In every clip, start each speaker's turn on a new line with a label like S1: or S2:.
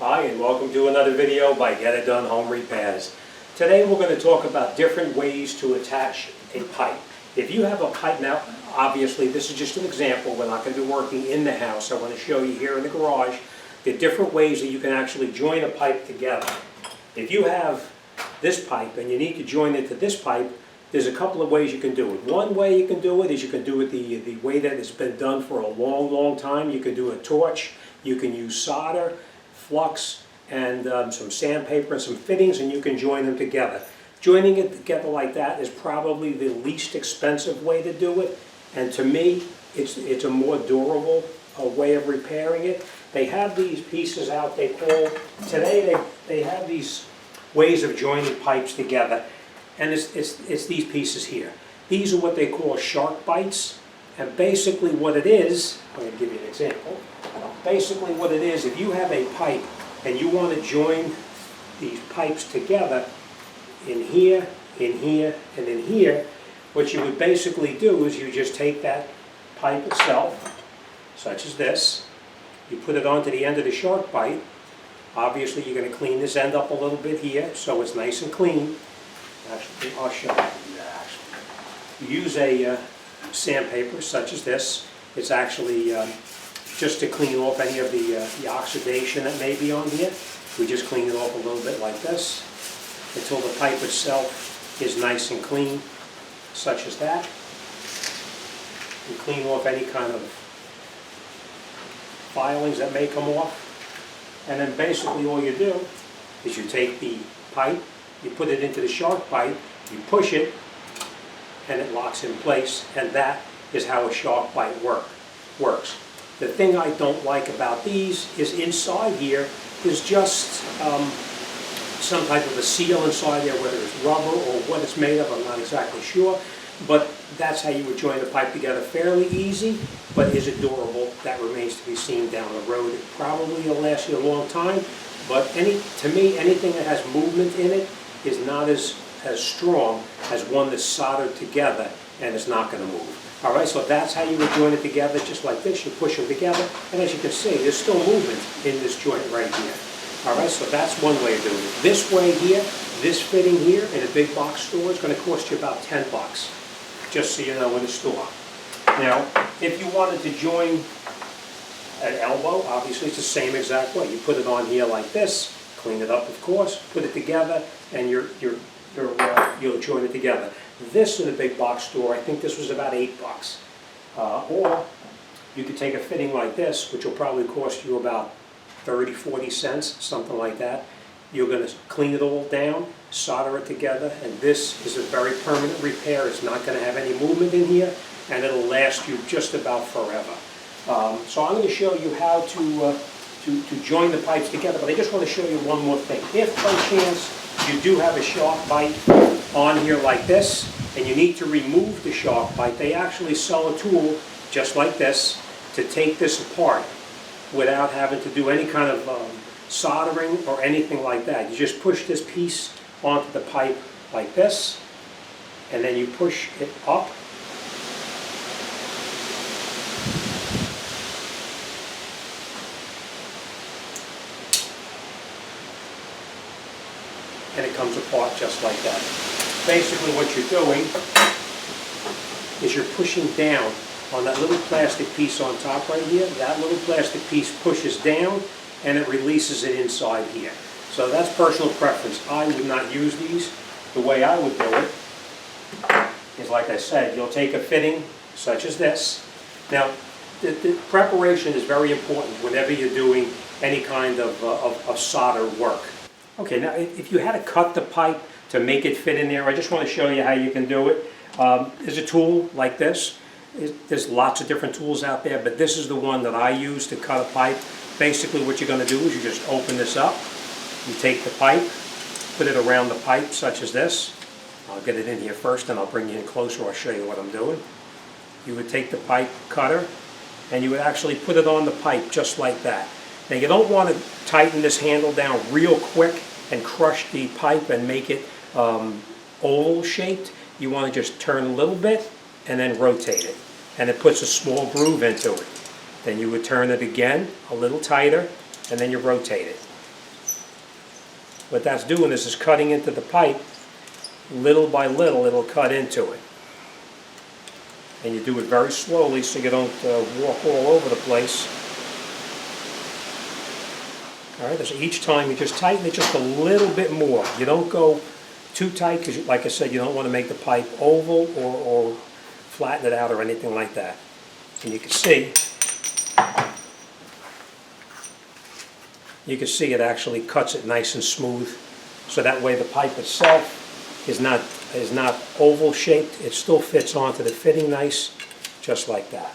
S1: Hi, and welcome to another video by Get It Done Home Repairs. Today we're going to talk about different ways to attach a pipe. If you have a pipe, now obviously this is just an example, we're not going to be working in the house. I want to show you here in the garage the different ways that you can actually join a pipe together. If you have this pipe and you need to join it to this pipe, there's a couple of ways you can do it. One way you can do it is you can do it the way that it's been done for a long time. You can do a torch, you can use solder, flux, and some sandpaper and some fittings, and you can join them together. Joining it together like that is probably the least expensive way to do it, and to me it's a more durable way of repairing it. They have these pieces out, they have these ways of joining pipes together, and it's these pieces here. These are what they call Sharkbites, and basically what it is, I'm going to give you an example. Basically what it is, if you have a pipe and you want to join these pipes together in here, and in here, what you would basically do is you just take that pipe itself, such as this, you put it onto the end of the Sharkbite. Obviously you're going to clean this end up a little bit here so it's nice and clean. Actually, I'll show you that. You use a sandpaper such as this. It's actually just to clean off any of the oxidation that may be on here. We just clean it off a little bit like this until the pipe itself is nice and clean, such as that. You clean off any kind of filings that may come off. And then basically all you do is you take the pipe, you put it into the Sharkbite, you push it, and it locks in place, and that is how a Sharkbite works. The thing I don't like about these is inside here is just some type of a seal inside there, whether it's rubber or what it's made of, I'm not exactly sure. But that's how you would join the pipe together. Fairly easy, but is it durable? That remains to be seen down the road. It probably will last you a long time, but to me, anything that has movement in it is not as strong as one that's soldered together and it's not going to move. Alright, so that's how you would join it together, just like this. You push them together, and as you can see, there's still movement in this joint right here. Alright, so that's one way of doing it. This way here, this fitting here in a big box store is going to cost you about $10, just so you know, in the store. Now, if you wanted to join an elbow, obviously it's the same exact way. You put it on here like this, clean it up of course, put it together, and you'll join it together. This in a big box store, I think this was about $8. Or you could take a fitting like this, which will probably cost you about 30, 40 cents, something like that. You're going to clean it all down, solder it together, and this is a very permanent repair. It's not going to have any movement in here, and it'll last you just about forever. So I'm going to show you how to join the pipes together, but I just want to show you one more thing. If by chance you do have a Sharkbite on here like this, and you need to remove the Sharkbite, they actually sell a tool just like this to take this apart without having to do any kind of soldering or anything like that. You just push this piece onto the pipe like this, and then you push it up. And it comes apart just like that. Basically what you're doing is you're pushing down on that little plastic piece on top right here. That little plastic piece pushes down and it releases it inside here. So that's personal preference. I would not use these. The way I would do it is, like I said, you'll take a fitting such as this. Now, the preparation is very important whenever you're doing any kind of solder work. Okay, now if you had to cut the pipe to make it fit in there, I just want to show you how you can do it. There's a tool like this. There's lots of different tools out there, but this is the one that I use to cut a pipe. Basically what you're going to do is you just open this up, you take the pipe, put it around the pipe such as this. I'll get it in here first and I'll bring you in closer, I'll show you what I'm doing. You would take the pipe cutter and you would actually put it on the pipe just like that. Now you don't want to tighten this handle down real quick and crush the pipe and make it oval shaped. You want to just turn a little bit and then rotate it. And it puts a small groove into it. Then you would turn it again, a little tighter, and then you rotate it. what that's doing is cutting into the pipe. Little by little, it'll cut into it. And you do it very slowly so you don't walk all over the place. All right, so each time you just tighten it just a little bit more. You don't go too tight because, like I said, you don't want to make the pipe oval or flatten it out or anything like that. And you can see it actually cuts it nice and smooth. So that way the pipe itself is not oval shaped. It still fits onto the fitting nice, just like that.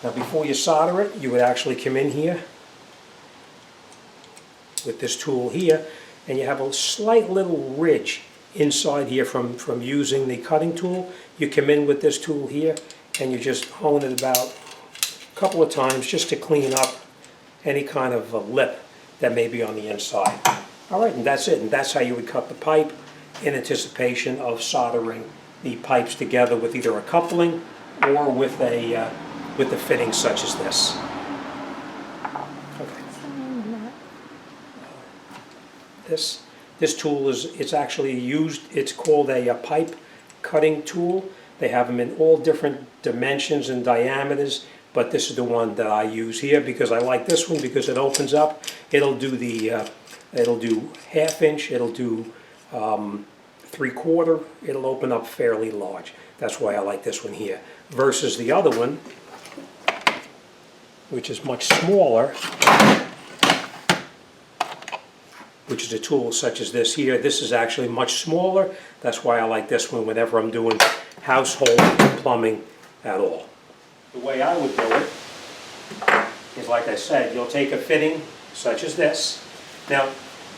S1: Now before you solder it, you would actually come in here with this tool here, and you have a slight little ridge inside here from using the cutting tool. You come in with this tool here, and you just hone it about a couple of times just to clean up any kind of lip that may be on the inside. All right, and that's it, and that's how you would cut the pipe in anticipation of soldering the pipes together with either a coupling or with the fitting such as this. Okay. This tool it's actually used. It's called a pipe cutting tool. They have them in all different dimensions and diameters, but this is the one that I use here because I like this one because it opens up. It'll do it'll do 1/2 inch. It'll do 3/4, it'll open up fairly large. That's why I like this one here. Versus the other one, which is much smaller, which is a tool such as this here. This is actually much smaller. That's why I like this one whenever I'm doing household plumbing at all. The way I would do it is, like I said, you'll take a fitting such as this. Now,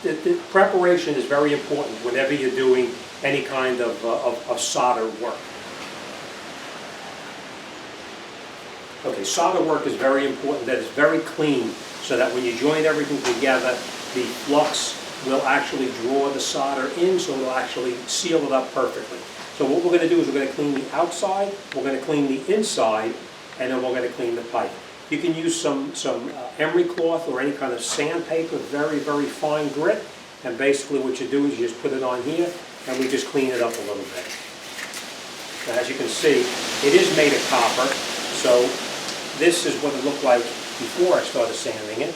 S1: the preparation is very important whenever you're doing any kind of solder work. Okay, solder work is very important, that it's very clean, so that when you join everything together, the flux will actually draw the solder in, so it'll actually seal it up perfectly. So what we're going to do is we're going to clean the outside, we're going to clean the inside, and then we're going to clean the pipe. You can use some emery cloth or any kind of sandpaper, very, very fine grit, and basically what you do is you just put it on here, and we just clean it up a little bit. Now, as you can see, it is made of copper, so this is what it looked like before I started sanding it,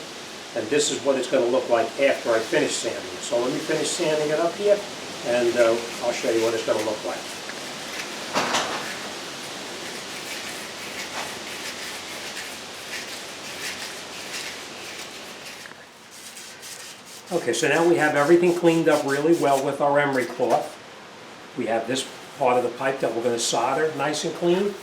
S1: and this is what it's going to look like after I finish sanding it. So let me finish sanding it up here, and I'll show you what it's going to look like. Okay, so now we have everything cleaned up really well with our emery cloth. We have this part of the pipe that we're going to solder nice and clean.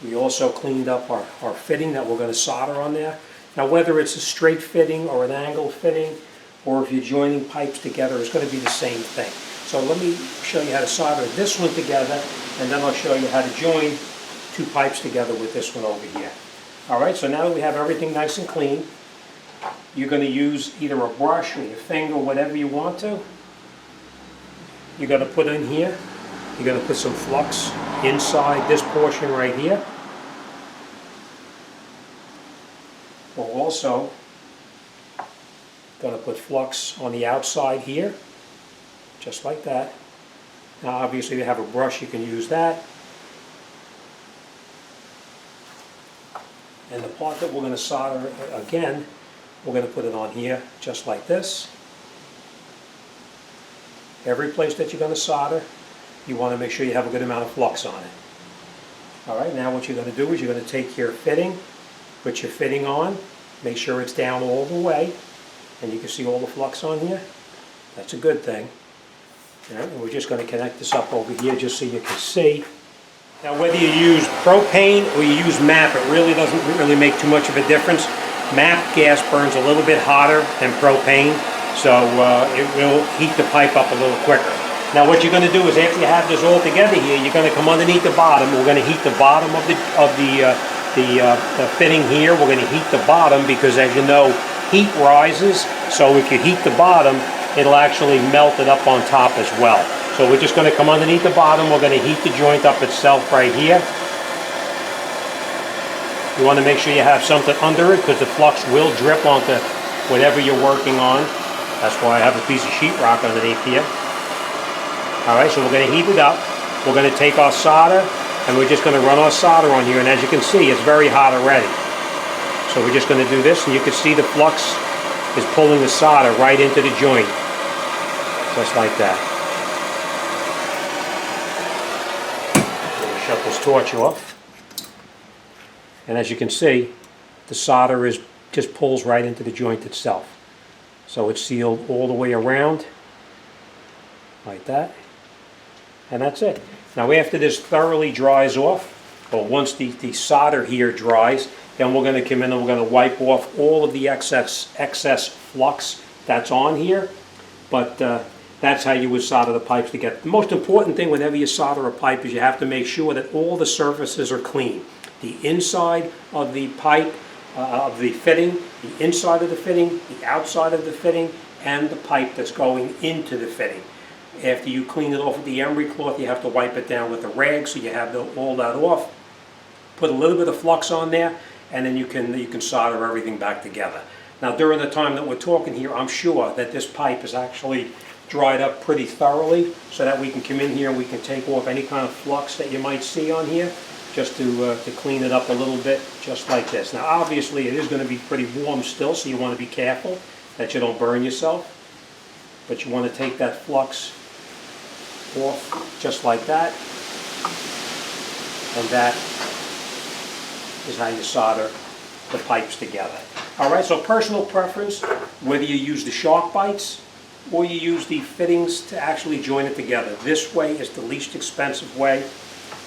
S1: We also cleaned up our fitting that we're going to solder on there. Now, whether it's a straight fitting or an angle fitting, or if you're joining pipes together, it's going to be the same thing. So let me show you how to solder this one together, and then I'll show you how to join two pipes together with this one over here. All right, so now that we have everything nice and clean, you're going to use either a brush or your finger, whatever you want to. You're going to put in here, you're going to put some flux inside this portion right here. We're also going to put flux on the outside here, just like that. Now obviously if you have a brush, you can use that. And the part that we're going to solder again, we're going to put it on here just like this. Every place that you're going to solder, you want to make sure you have a good amount of flux on it. Alright, now what you're going to do is you're going to take your fitting, put your fitting on, make sure it's down all the way, and you can see all the flux on here. That's a good thing. Alright, and we're just going to connect this up over here just so you can see. Now whether you use propane or you use MAP, it really doesn't really make too much of a difference. MAP gas burns a little bit hotter than propane, so it will heat the pipe up a little quicker. Now what you're going to do is after you have this all together here, you're going to come underneath the bottom. We're going to heat the bottom of the fitting here. We're going to heat the bottom because, as you know, heat rises. So if you heat the bottom, it'll actually melt it up on top as well. So we're just going to come underneath the bottom. We're going to heat the joint up itself right here. You want to make sure you have something under it because the flux will drip onto whatever you're working on. That's why I have a piece of sheetrock underneath here. All right, so we're going to heat it up. We're going to take our solder, and we're just going to run our solder on here. And as you can see, it's very hot already. So we're just going to do this, and you can see the flux is pulling the solder right into the joint, just like that. I'm going to shut this torch off. And as you can see, the solder just pulls right into the joint itself. So it's sealed all the way around, like that. And that's it. Now after this thoroughly dries off, or once the solder here dries, then we're going to come in and we're going to wipe off all of the excess flux that's on here. But that's how you would solder the pipes together. The most important thing whenever you solder a pipe is you have to make sure that all the surfaces are clean. The inside of the pipe, of the fitting, the inside of the fitting, the outside of the fitting, and the pipe that's going into the fitting. After you clean it off with the emery cloth, you have to wipe it down with a rag so you have all that off. Put a little bit of flux on there, and then you can solder everything back together. Now during the time that we're talking here, I'm sure that this pipe is actually dried up pretty thoroughly so that we can come in here and we can take off any kind of flux that you might see on here, just to clean it up a little bit, just like this. Now obviously it is going to be pretty warm still, so you want to be careful that you don't burn yourself. But you want to take that flux off just like that. And that is how you solder the pipes together. Alright, so personal preference, whether you use the Sharkbites or you use the fittings to actually join it together. This way is the least expensive way.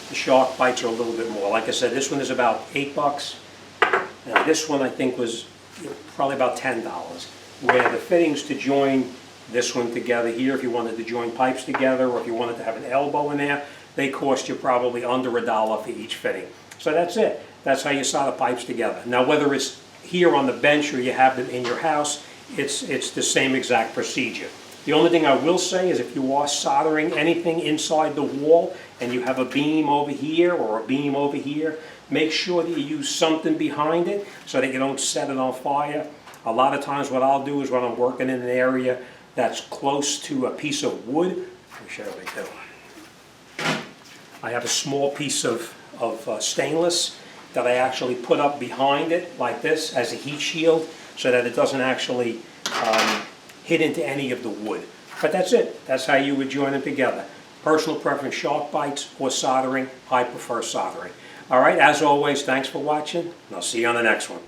S1: The Sharkbites are a little bit more. Like I said, this one is about $8. Now this one I think was probably about $10. Where the fittings to join this one together here, if you wanted to join pipes together or if you wanted to have an elbow in there, they cost you probably under $1 for each fitting. So that's it. That's how you solder pipes together. Now whether it's here on the bench or you have them in your house, it's the same exact procedure. The only thing I will say is if you are soldering anything inside the wall and you have a beam over here or a beam over here, make sure that you use something behind it so that you don't set it on fire. A lot of times what I'll do is when I'm working in an area that's close to a piece of wood, let me show you what I do. I have a small piece of stainless that I actually put up behind it like this as a heat shield so that it doesn't actually hit into any of the wood. But that's it. That's how you would join them together. Personal preference, Sharkbites or soldering. I prefer soldering. All right, as always, thanks for watching, and I'll see you on the next one.